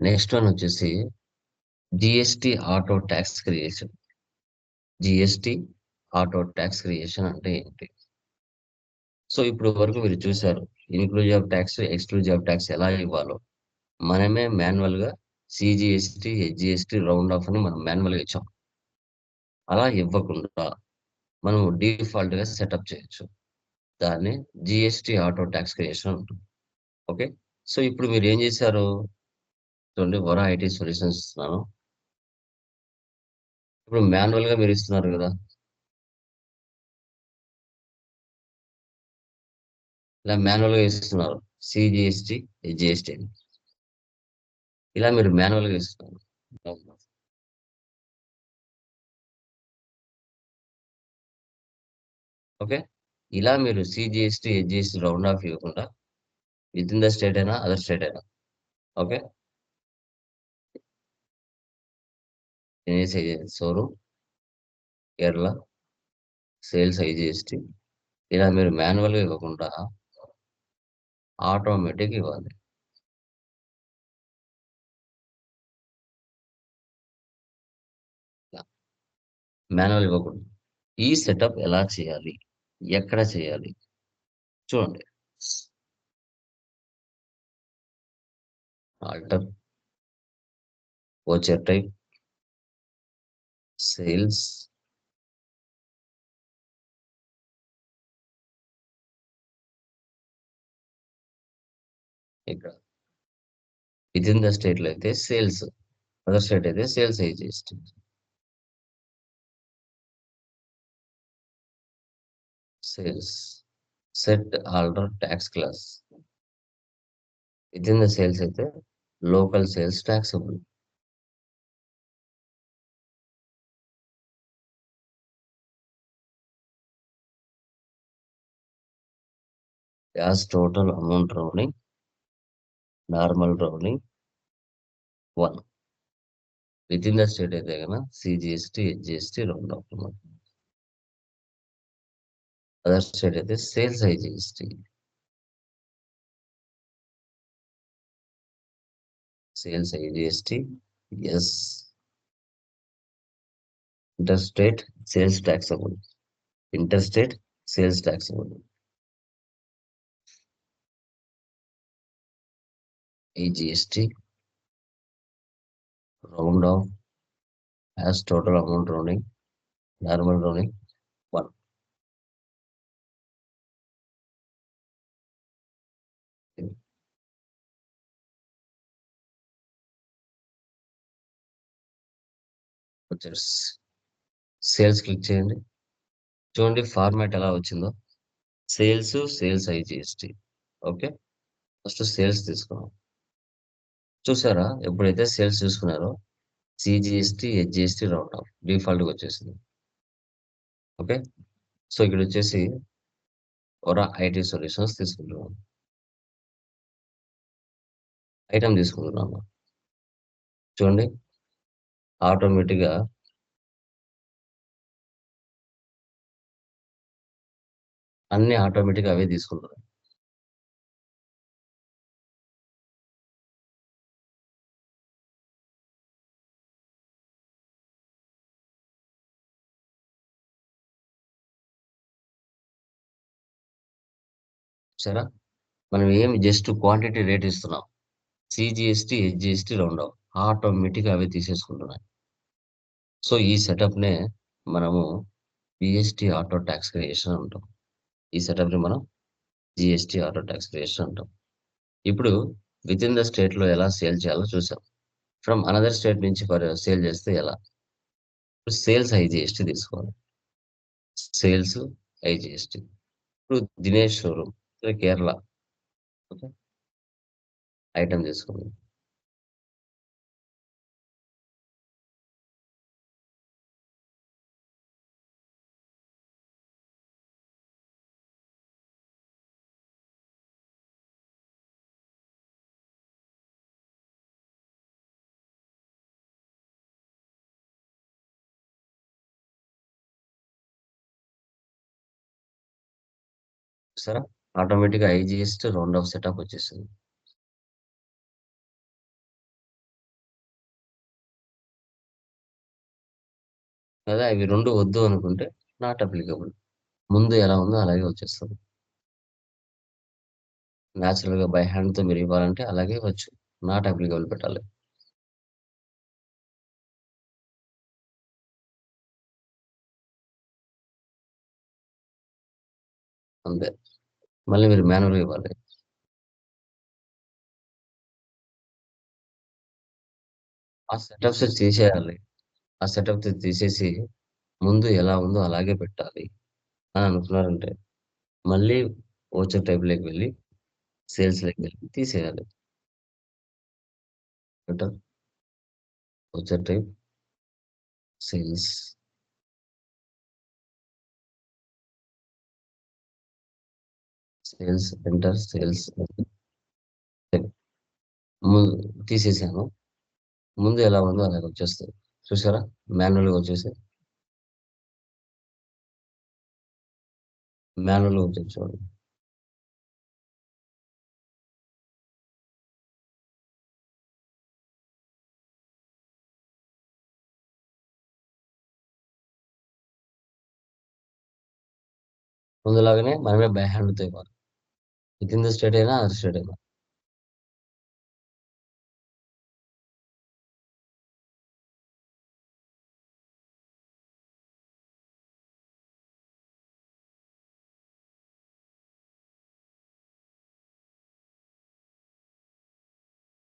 Next one వచ్చేసి GST auto tax creation. GST auto tax creation అంటే ఏంటి? So ఇప్పుడు వరకు మీరు చూశారు, ఇన్క్లూజివ్ ట్యాక్స్, ఎక్స్క్లూజివ్ ట్యాక్స్ ఎలా ఇవ్వాలో మనమే మాన్యువల్ గా సిజిఎస్టి, హెచ్జిఎస్టి, రౌండ్ ఆఫ్ అని మనం మాన్యువల్ గా ఇచ్చాం. అలా ఇవ్వకుండా మనం డిఫాల్ట్ గా సెటప్ చేయొచ్చు. దాన్ని జిఎస్టి ఆటో ట్యాక్స్ క్రియేషన్ ఉంటుంది. ఓకే. సో ఇప్పుడు మీరు ఏం చేశారు? చూడండి, వరా ఐటీ సొల్యూషన్స్ ఇస్తున్నాను. ఇప్పుడు మాన్యువల్ గా మీరు ఇస్తున్నారు కదా, ఇలా మాన్యువల్ గా ఇస్తున్నారు సిజిఎస్టి, హెచ్జిఎస్టి అని. ఇలా మీరు మాన్యువల్ గా ఇస్తున్నారు. ఓకే. ఇలా మీరు సిజిఎస్టి, హెచ్జిఎస్టి రౌండ్ ఆఫ్ ఇవ్వకుండా విత్ ఇన్ ద స్టేట్ అయినా అదర్ స్టేట్ అయినా. Okay. Showroom, Kerala, sales IGST, ఇలా మీరు మాన్యువల్ గా ఇవ్వకుండా ఆటోమేటిక్ ఇవ్వాలి. మాన్యువల్ ఇవ్వకూడదు. ఈ సెటప్ ఎలా చేయాలి, ఎక్కడ చేయాలి? చూడండి, ఆల్టర్, ఓచర్ టైప్, సేల్స్, ఇక్కడ విత్ ఇన్ ద స్టేట్ లో అయితే సేల్స్, అదర్ స్టేట్ అయితే sales IGST. Sales, set alter tax class. Within the sales అయితే local sales taxable. As total amount rounding, normal rounding 1. Within the state అయితే కనుక CGST, SGST round off. Other state అయితే sales IGST. Sales IGST S. Interstate sales taxable. Interstate sales taxable. IGST round off as total amount rounding, normal rounding 1. వచ్చేసి sales click చేయండి. చూడండి format ఎలా వచ్చిందో. Sales, sales IGST. Okay. First sales తీసుకున్నాం. చూసారా, ఎప్పుడైతే sales చూసుకున్నారో CGST, SGST round off default గా వచ్చేసింది. ఓకే. సో ఇక్కడ వచ్చేసి ఒరా ఐటీ సొల్యూషన్స్ తీసుకుంటున్నాం. ఐటమ్ తీసుకుంటున్నాము. చూడండి, ఆటోమేటిక్ గా అన్ని ఆటోమేటిక్ గా అవే తీసుకుంటున్నాం. సరే, మనం ఏం జస్ట్ క్వాంటిటీ రేట్ ఇస్తున్నాం. CGST, SGST round of automatic గా అవే తీసేసుకుంటున్నాయి. సో ఈ సెటప్ నే మనము జిఎస్టి ఆటో ట్యాక్స్ క్రియేషన్ అంటాం. ఈ సెటప్ ని మనం జిఎస్టి ఆటో ట్యాక్స్ క్రియేషన్ అంటాం. ఇప్పుడు విత్ ఇన్ ద స్టేట్ లో ఎలా సేల్ చేయాలో చూసాం. ఫ్రమ్ అనదర్ స్టేట్ నుంచి సేల్ చేస్తే ఎలా? సేల్స్ ఐజిఎస్టి తీసుకోవాలి. Sales IGST. ఇప్పుడు Dinesh showroom, Kerala. Okay. Item తీసుకోండి. సరే, ఆటోమేటిక్ గా ఐజిఎస్ట్ రౌండ్ ఆఫ్ సెటప్ వచ్చేసింది. అదే అవి 2 వద్దు అనుకుంటే నాట్ అప్లికబుల్. ముందు ఎలా ఉందో అలాగే వచ్చేస్తది. నేచురల్‌గా బై హ్యాండ్‌తో మీరివ్వాలంటే అలాగే ఇవ్వచ్చు. నాట్ అప్లికబుల్ పెట్టాలి. అంతే. మళ్ళీ మీరు మాన్యువల్‌గా ఇవ్వాలి. ఆ సెటప్స్ తీసేయాలి. ఆ సెటప్ తీసేసి ముందు ఎలా ఉందో అలాగే పెట్టాలి అని అనుకున్నారంటే, మళ్ళీ ఓచర్ టైప్‌లోకి వెళ్లి, సేల్స్‌లోకి వెళ్లి తీసేయాలి. Better. Voucher type, sales, sales, enter sales type. ము తీసేసాను. ముందు ఎలా ఉందో అలాగే వచ్చేస్తది. చూసారా? మాన్యువల్‌గా వచ్చేసాయి. మాన్యువల్‌గా వచ్చేది చూడండి. ముందులాగానే మనమే బై హ్యాండ్‌తో ఇవ్వాలి. వితిన్ ద స్టేట్ అయినా, అదర్ స్టేట్ అయినా.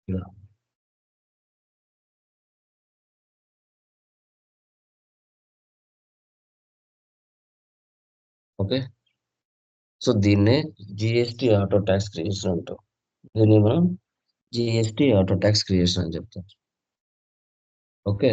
ఇలా. ఓకే. సో, దీన్నే జీఎస్టీ ఆటో టాక్స్ క్రియేషన్ అంటాం. దీన్ని మనం జీఎస్టీ ఆటో టాక్స్ క్రియేషన్ అని చెప్తాం. ఓకే.